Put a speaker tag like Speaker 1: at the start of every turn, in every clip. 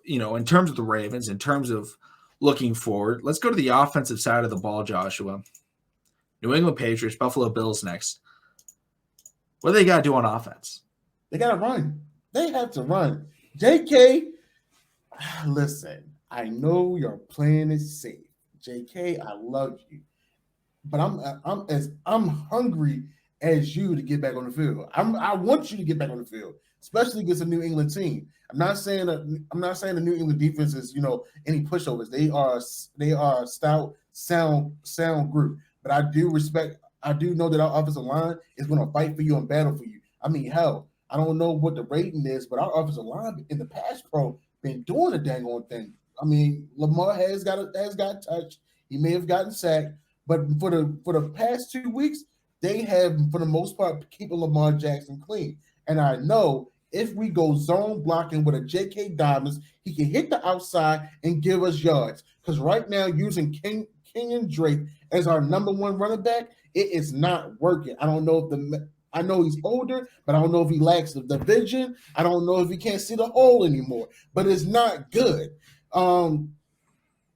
Speaker 1: in terms of the Ravens, in terms of looking forward, let's go to the offensive side of the ball, Joshua. New England Patriots, Buffalo Bills next. What do they got to do on offense?
Speaker 2: They got to run. They have to run. JK, listen, I know your plan is safe. JK, I love you. But I'm hungry as you to get back on the field. I want you to get back on the field, especially against a New England team. I'm not saying the New England defense is any pushovers. They are a stout, sound group. But I do know that our offensive line is going to fight for you and battle for you. I mean, hell, I don't know what the rating is, but our offensive line in the pass pro been doing a dang on thing. I mean, Lamar has got touched. He may have gotten sacked, but for the past 2 weeks, they have, for the most part, keeping Lamar Jackson clean. And I know if we go zone blocking with a J.K. Dobbins, he can hit the outside and give us yards. Because right now, using Kenyon Drake as our number one running back, it is not working. I don't know if I know he's older, but I don't know if he lacks the vision. I don't know if he can't see the hole anymore. But it's not good.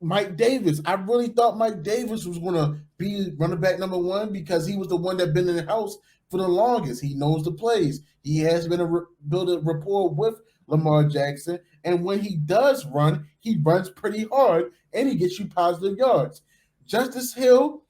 Speaker 2: Mike Davis. I really thought Mike Davis was going to be running back number one because he was the one that been in the house for the longest. He knows the plays. He has been build a rapport with Lamar Jackson. And when he does run, he runs pretty hard and he gets you positive yards. Justice Hill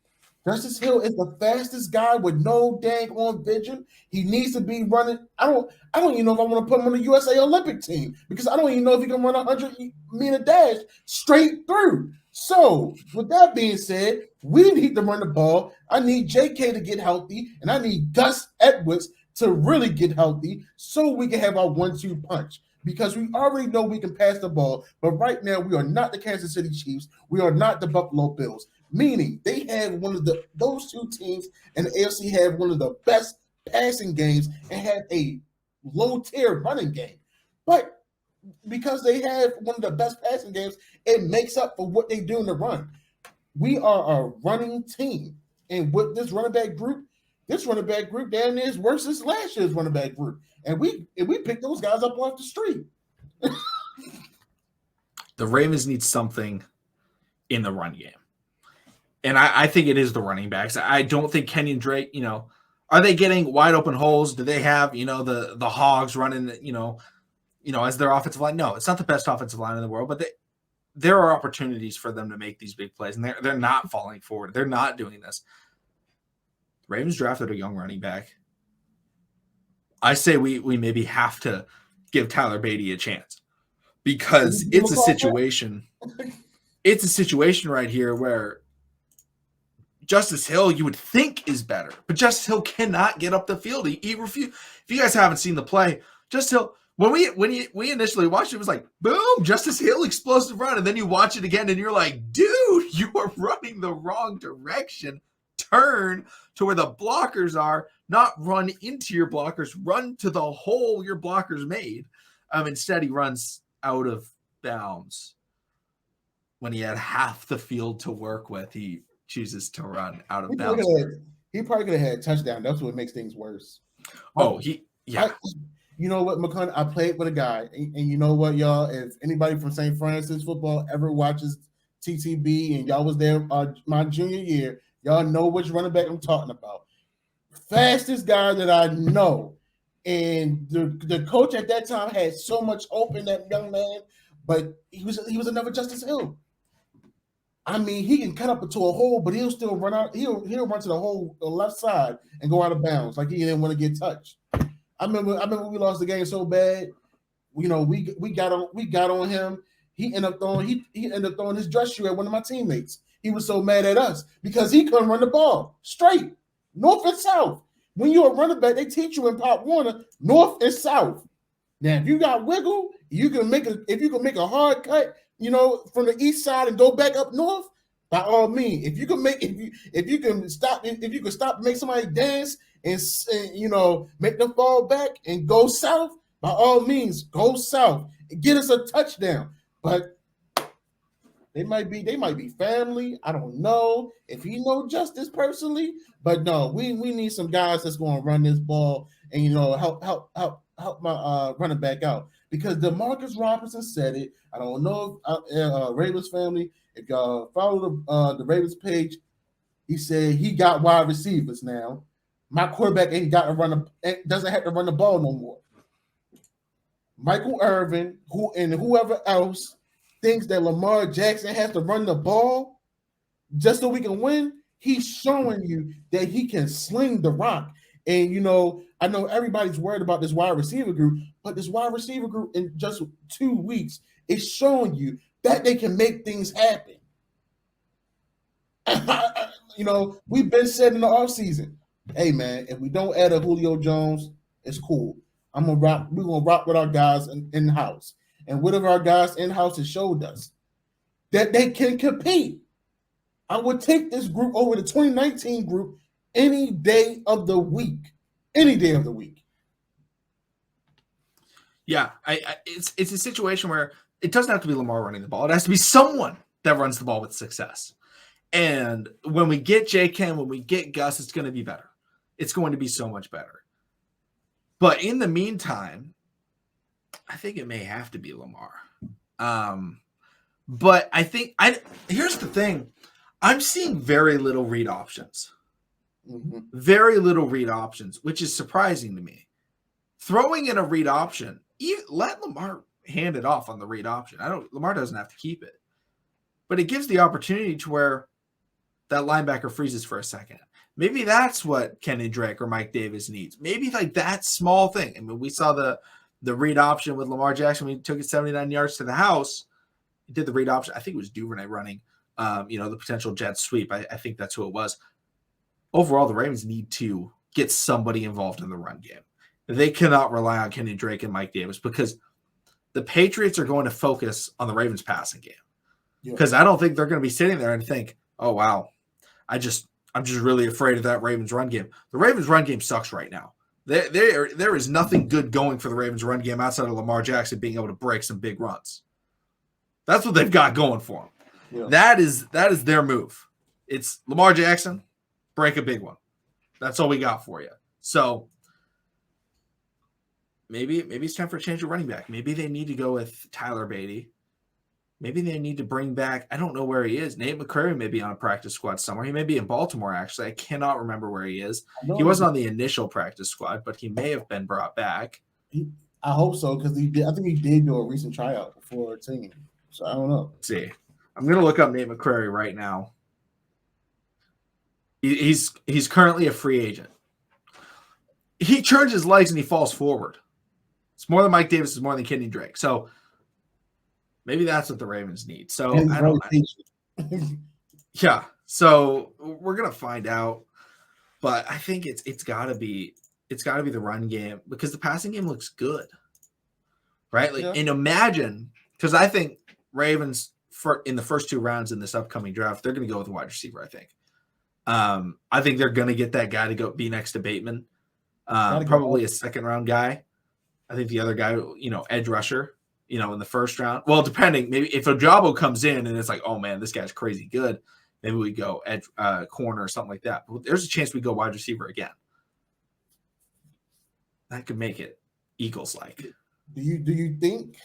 Speaker 2: is the fastest guy with no dang on vision. He needs to be running. I don't even know if I want to put him on the USA Olympic team because I don't even know if he can run a 100-meter dash straight through. So, with that being said, we need to run the ball. I need JK to get healthy, and I need Gus Edwards to really get healthy so we can have our 1-2 punch. Because we already know we can pass the ball, but right now we are not the Kansas City Chiefs. We are not the Buffalo Bills. Meaning they have those two teams and the AFC have one of the best passing games and have a low-tier running game. But because they have one of the best passing games, it makes up for what they do in the run. We are a running team. And with this running back group down there is worse than last year's running back group. And we picked those guys up off the street.
Speaker 1: The Ravens need something in the run game. And I think it is the running backs. I don't think Kenyon Drake, are they getting wide open holes? Do they have, the Hogs running, as their offensive line? No, it's not the best offensive line in the world, but there are opportunities for them to make these big plays, and they're not falling forward. They're not doing this. Ravens drafted a young running back. I say we maybe have to give Tyler Beatty a chance because it's a situation. It's a situation right here where Justice Hill, you would think, is better, but Justice Hill cannot get up the field. He refused. If you guys haven't seen the play, Justice Hill, when we initially watched it, was like, boom, Justice Hill, explosive run, and then you watch it again, and you're like, dude, you are running the wrong direction. Turn to where the blockers are, not run into your blockers. Run to the hole your blockers made. Instead, he runs out of bounds. When he had half the field to work with, he chooses to run out of bounds.
Speaker 2: He probably could have had a touchdown. That's what makes things worse. You know what, McConnell? I played with a guy, and you know what, y'all? If anybody from St. Francis football ever watches TTB and y'all was there my junior year, y'all know which running back I'm talking about. Fastest guy that I know. And the coach at that time had so much hope in that young man, but he was another Justice Hill. I mean, he can cut up into a hole, but he'll still run out. He'll run to the hole, the left side, and go out of bounds like he didn't want to get touched. I remember we lost the game so bad. We got on him. He ended up throwing his dress shoe at one of my teammates. He was so mad at us because he couldn't run the ball straight, north and south. When you're a running back, they teach you in Pop Warner north and south. Now, if you got wiggle, if you can make a hard cut, from the east side and go back up north, by all means. If you can stop and make somebody dance and make them fall back and go south, by all means, go south and get us a touchdown. But they might be family. I don't know if he know Justice personally, but no, we need some guys that's going to run this ball and help help my running back out because Demarcus Robinson said it. I don't know if Ravens family, if y'all follow the Ravens page, he said he got wide receivers now. My quarterback doesn't have to run the ball no more. Michael Irvin, whoever else thinks that Lamar Jackson has to run the ball just so we can win, he's showing you that he can sling the rock. And, I know everybody's worried about this wide receiver group, but this wide receiver group in just 2 weeks is showing you that they can make things happen. We've been said in the offseason, hey, man, if we don't add a Julio Jones, it's cool. We're gonna rock with our guys in-house. And whatever our guys in-house has showed us, that they can compete. I would take this group over the 2019 group any day of the week. Any day of the week.
Speaker 1: Yeah, it's a situation where it doesn't have to be Lamar running the ball. It has to be someone that runs the ball with success. And when we get J.K., when we get Gus, it's going to be better. It's going to be so much better. But in the meantime, I think it may have to be Lamar. But I think here's the thing. I'm seeing very little read options.
Speaker 2: Mm-hmm.
Speaker 1: Very little read options, which is surprising to me. Throwing in a read option, let Lamar hand it off on the read option. Lamar doesn't have to keep it. But it gives the opportunity to where that linebacker freezes for a second. Maybe that's what Kenny Drake or Mike Davis needs. Maybe like that small thing. I mean, we saw the read option with Lamar Jackson when he took it 79 yards to the house. He did the read option. I think it was Duvernay running, the potential jet sweep. I think that's who it was. Overall, the Ravens need to get somebody involved in the run game. They cannot rely on Kenny Drake and Mike Davis because the Patriots are going to focus on the Ravens passing game. Because I don't think they're going to be sitting there and think, oh, wow, I'm just really afraid of that Ravens run game. The Ravens run game sucks right now. There is nothing good going for the Ravens run game outside of Lamar Jackson being able to break some big runs. That's what they've got going for them. Yeah. That is their move. It's Lamar Jackson, break a big one. That's all we got for you. So maybe it's time for a change of running back. Maybe they need to go with Tyler Beatty. Maybe they need to bring back, I don't know where he is. Nate McCrary may be on a practice squad somewhere. He may be in Baltimore, actually. I cannot remember where he is. He wasn't on the initial practice squad, but he may have been brought back.
Speaker 2: I hope so, because I think he did do a recent tryout before a team. So I don't know.
Speaker 1: Let's see. I'm going to look up Nate McCrary right now. He's currently a free agent. He turns his legs and he falls forward. It's more than Mike Davis. It's more than Kenny Drake. So maybe that's what the Ravens need. So I don't know. Yeah. So we're gonna find out, but I think it's gotta be the run game because the passing game looks good, right? And imagine, because I think Ravens in the first 2 rounds in this upcoming draft, they're gonna go with a wide receiver. I think they're gonna get that guy to go be next to Bateman, probably a 2nd-round guy. I think the other guy, edge rusher. In the first round. Well, depending, maybe if Ojabo comes in and it's like, oh man, this guy's crazy good, maybe we go edge corner or something like that. But there's a chance we go wide receiver again. That could make it Eagles-like.
Speaker 2: Do you think?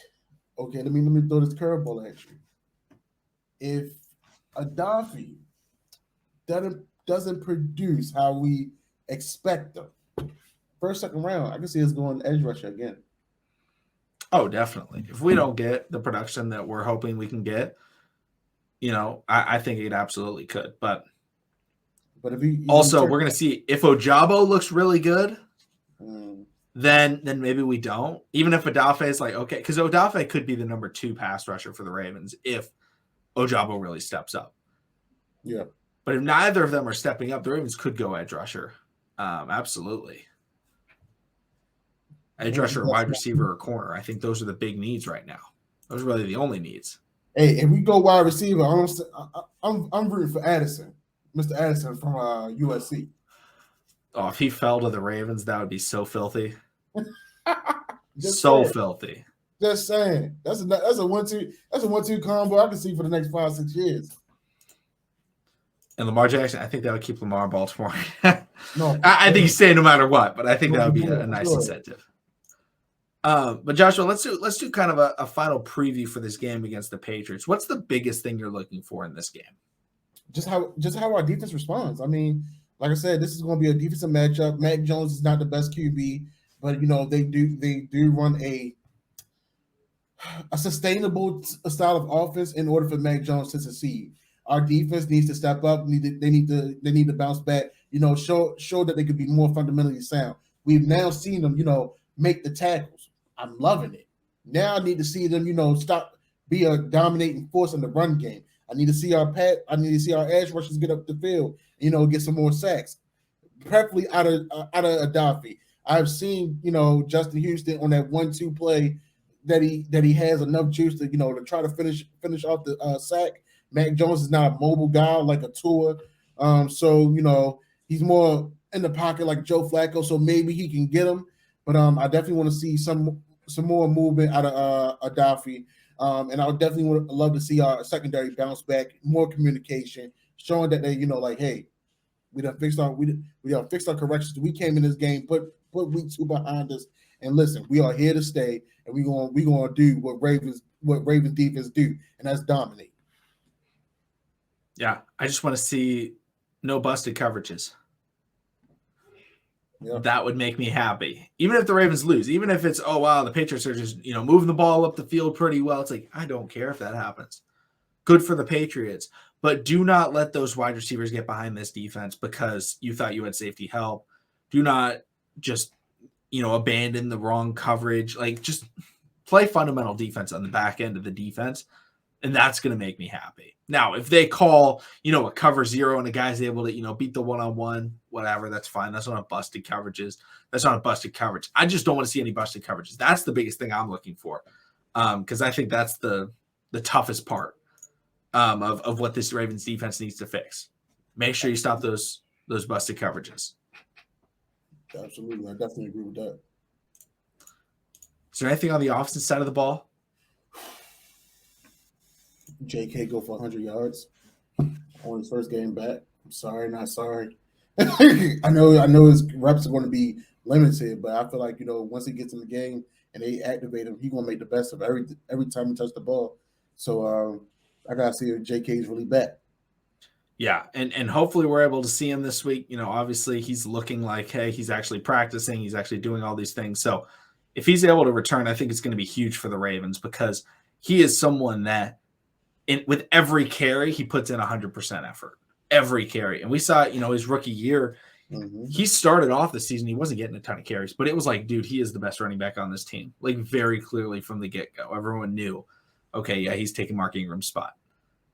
Speaker 2: Okay, let me throw this curveball at you. If Adafi doesn't produce how we expect them, 1st, 2nd round, I can see us going edge rusher again.
Speaker 1: Oh, definitely. If we don't get the production that we're hoping we can get, I think it absolutely could. But if we're going to see if Ojabo looks really good, then maybe we don't. Even if Odafe is like, okay, because Odafe could be the number 2 pass rusher for the Ravens if Ojabo really steps up.
Speaker 2: Yeah.
Speaker 1: But if neither of them are stepping up, the Ravens could go edge rusher. Absolutely. Edge rusher, wide receiver, or corner. I think those are the big needs right now. Those are really the only needs.
Speaker 2: Hey, if we go wide receiver, I'm rooting for Addison, Mr. Addison from USC.
Speaker 1: Oh, if he fell to the Ravens, that would be so filthy.
Speaker 2: Saying.
Speaker 1: Filthy.
Speaker 2: Just saying. That's a 1-2 combo I can see for the next 5-6 years.
Speaker 1: And Lamar Jackson, I think that would keep Lamar in Baltimore.
Speaker 2: No,
Speaker 1: I think he's staying no matter what, but I think that would be a nice incentive. But Joshua, let's do kind of a final preview for this game against the Patriots. What's the biggest thing you're looking for in this game?
Speaker 2: Just how our defense responds. I mean, like I said, this is going to be a defensive matchup. Mac Jones is not the best QB, but they do run a sustainable style of offense in order for Mac Jones to succeed. Our defense needs to step up. They need to bounce back. Show that they could be more fundamentally sound. We've now seen them, make the tackles. I'm loving it. Now I need to see them, be a dominating force in the run game. I need to see our edge rushers get up the field, get some more sacks, preferably out of Adafi. I've seen, Justin Houston on that 1-2 play that he has enough juice to to try to finish off the sack. Mac Jones is not a mobile guy like a Tua, so he's more in the pocket like Joe Flacco. So maybe he can get him, but I definitely want to see some more movement out of Adafi, and I would definitely love to see our secondary bounce back, more communication, showing that they hey, we done fixed our corrections. We came in this game, put week 2 behind us. And listen, we are here to stay, and we gonna do what Ravens defense do, and that's dominate.
Speaker 1: Yeah, I just want to see no busted coverages. Yeah. That would make me happy. Even if the Ravens lose, even if it's the Patriots are just moving the ball up the field pretty well. It's like I don't care if that happens. Good for the Patriots, but do not let those wide receivers get behind this defense because you thought you had safety help. Do not just abandon the wrong coverage. Like, just play fundamental defense on the back end of the defense, and that's going to make me happy. Now, if they call, a cover 0 and a guy's able to, beat the one-on-one, whatever, that's fine. That's not a busted coverages. That's not a busted coverage. I just don't want to see any busted coverages. That's the biggest thing I'm looking for, because I think that's the toughest part of what this Ravens defense needs to fix. Make sure you stop those busted coverages.
Speaker 2: Absolutely. I definitely agree with that.
Speaker 1: Is there anything on the offensive side of the ball?
Speaker 2: JK go for 100 yards on his first game back. I'm sorry, not sorry. I know his reps are going to be limited, but I feel like, once he gets in the game and they activate him, he's going to make the best of every time he touches the ball. So I got to see if JK is really back.
Speaker 1: Yeah, and hopefully we're able to see him this week. Obviously he's looking like, hey, he's actually practicing. He's actually doing all these things. So if he's able to return, I think it's going to be huge for the Ravens because he is someone that with every carry, he puts in 100% effort. Every carry. And we saw, his rookie year, he started off the season. He wasn't getting a ton of carries, but it was like, dude, he is the best running back on this team. Like, very clearly from the get-go. Everyone knew, okay, yeah, he's taking Mark Ingram's spot.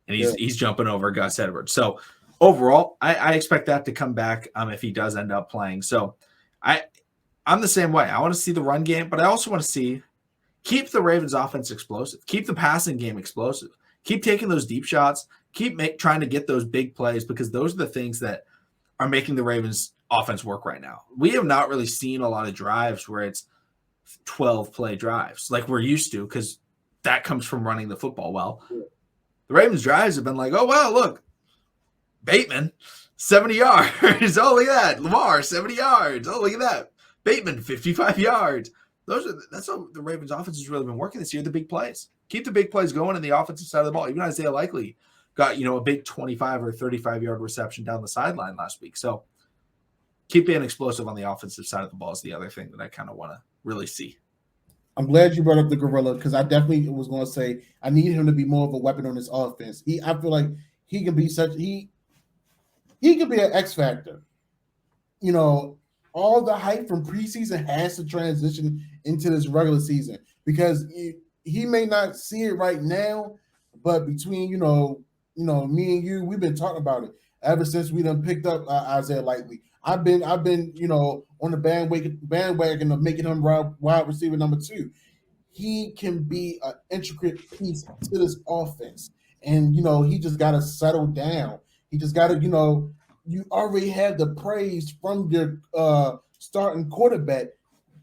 Speaker 1: And he's jumping over Gus Edwards. So overall, I expect that to come back if he does end up playing. So I'm the same way. I want to see the run game, but I also want to keep the Ravens offense explosive. Keep the passing game explosive. Keep taking those deep shots. Keep trying to get those big plays because those are the things that are making the Ravens offense work right now. We have not really seen a lot of drives where it's 12-play drives like we're used to because that comes from running the football well. The Ravens drives have been like, oh, wow, look, Bateman, 70 yards. Oh, look at that. Lamar, 70 yards. Oh, look at that. Bateman, 55 yards. That's how the Ravens offense has really been working this year, the big plays. Keep the big plays going in the offensive side of the ball. Even Isaiah Likely got, a big 25 or 35-yard reception down the sideline last week. So keep being explosive on the offensive side of the ball is the other thing that I kind of want to really see.
Speaker 2: I'm glad you brought up the gorilla because I definitely was going to say I need him to be more of a weapon on this offense. I feel like he can be he could be an X factor. All the hype from preseason has to transition into this regular season because he may not see it right now, but between me and you, we've been talking about it ever since we done picked up Isaiah Likely. I've been on the bandwagon of making him wide receiver number 2. He can be an intricate piece to this offense, and he just got to settle down. He just got to you already have the praise from your starting quarterback.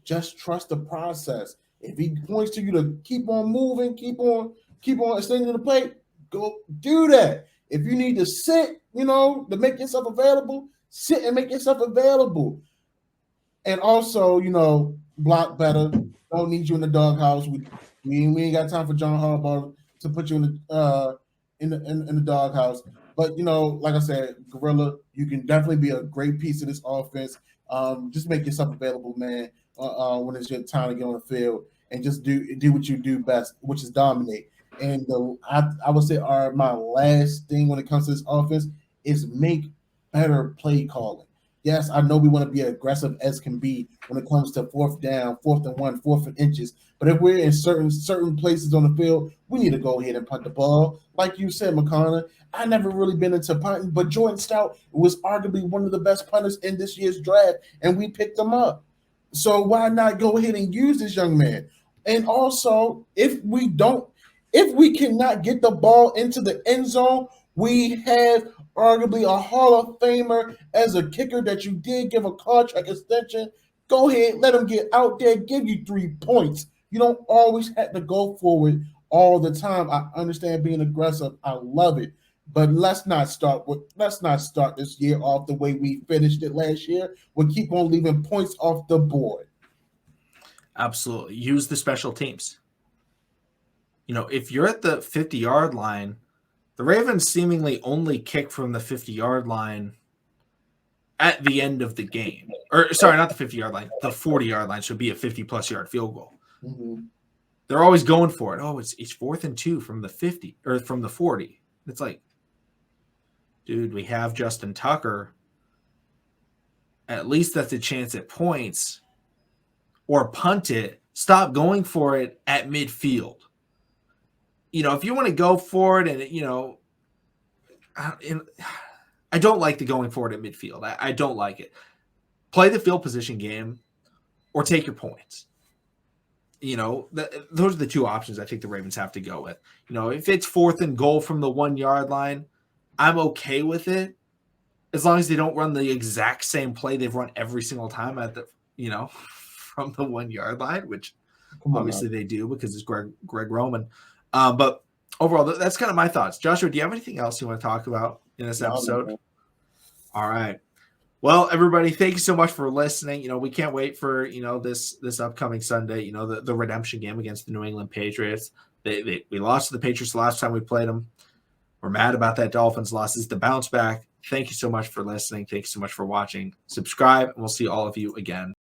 Speaker 2: Just trust the process. If he points to you to keep on moving, keep on extending the plate, go do that. If you need to sit, to make yourself available, sit and make yourself available. And also, block better. don't need you in the doghouse. We ain't got time for John Harbaugh to put you in the doghouse. But like I said, Gorilla, you can definitely be a great piece of this offense. Just make yourself available, man. When it's your time to get on the field, and just do what you do best, which is dominate. And I would say my last thing when it comes to this offense is make better play calling. Yes, I know we want to be aggressive as can be when it comes to fourth down, 4th and 1, 4th and inches. But if we're in certain places on the field, we need to go ahead and punt the ball. Like you said, McConnell, I never really been into punting, but Jordan Stout was arguably one of the best punters in this year's draft, and we picked him up. So why not go ahead and use this young man? And also, if we cannot get the ball into the end zone, we have arguably a Hall of Famer as a kicker that you did give a contract extension. Go ahead, let him get out there, give you 3 points. You don't always have to go forward all the time. I understand being aggressive. I love it. But let's not start this year off the way we finished it last year. We'll keep on leaving points off the board.
Speaker 1: Absolutely. Use the special teams. If you're at the 50-yard line, the Ravens seemingly only kick from the 50-yard line at the end of the game. Or, sorry, not the 50-yard line. The 40-yard line should be a 50-plus yard field goal.
Speaker 2: Mm-hmm.
Speaker 1: They're always going for it. Oh, it's 4th and 2 from the 50 or from the 40. It's like, dude, we have Justin Tucker. At least that's a chance at points. Or punt it. Stop going for it at midfield. If you want to go for it and, I don't like the going for it at midfield. I don't like it. Play the field position game or take your points. Those are the 2 options I think the Ravens have to go with. If it's 4th and goal from the 1-yard line, I'm okay with it as long as they don't run the exact same play they've run every single time at the, from the 1-yard line, which obviously they do because it's Greg Roman. But overall, that's kind of my thoughts. Joshua, do you have anything else you want to talk about in this episode?
Speaker 2: No.
Speaker 1: All right. Well, everybody, thank you so much for listening. We can't wait for, this upcoming Sunday, the redemption game against the New England Patriots. We lost to the Patriots the last time we played them. We're mad about that Dolphins loss. This is the bounce back. Thank you so much for listening. Thank you so much for watching. Subscribe, and we'll see all of you again.